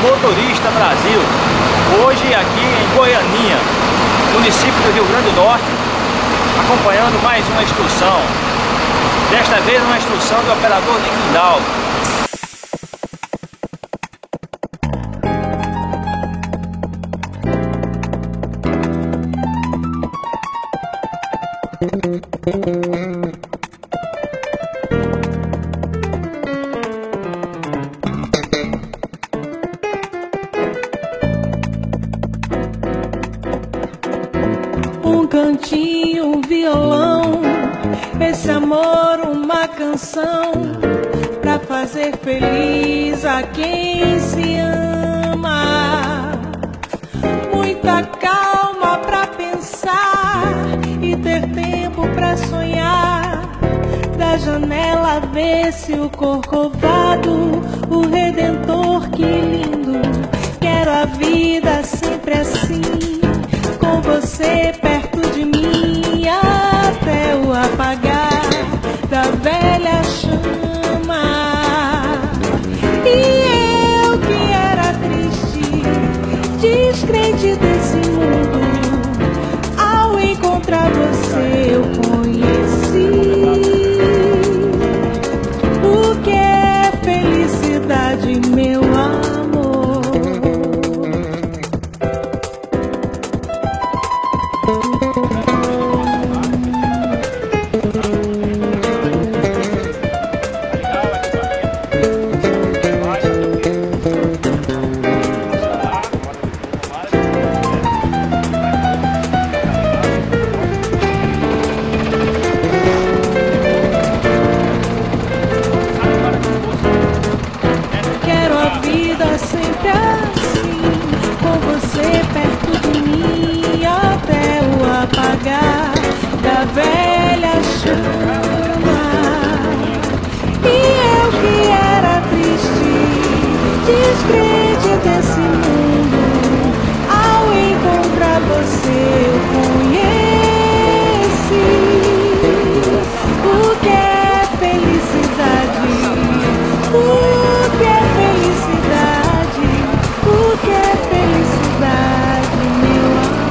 Motorista Brasil. Hoje aqui em Goianinha, município do Rio Grande do Norte, acompanhando mais uma instrução. Desta vez uma instrução do operador de guindaldo. Um cantinho, um violão, esse amor, uma canção, pra fazer feliz a quem se ama. Muita calma pra pensar e ter tempo pra sonhar. Da janela vê-se o Corcovado, o Redentor, que lindo. Quero a vida sempre assim, com você perto de mim, até o apagar da velha chama. E eu que era triste, descrente desse mundo, ao encontrar você eu conheci o que é felicidade, meu amor. Sempre assim, com você perto de mim, até o apagar da velha chama. E eu que era triste, descrente desse mundo, ao encontrar você eu conheci o que é felicidade, o que é felicidade, o que é felicidade, meu amor.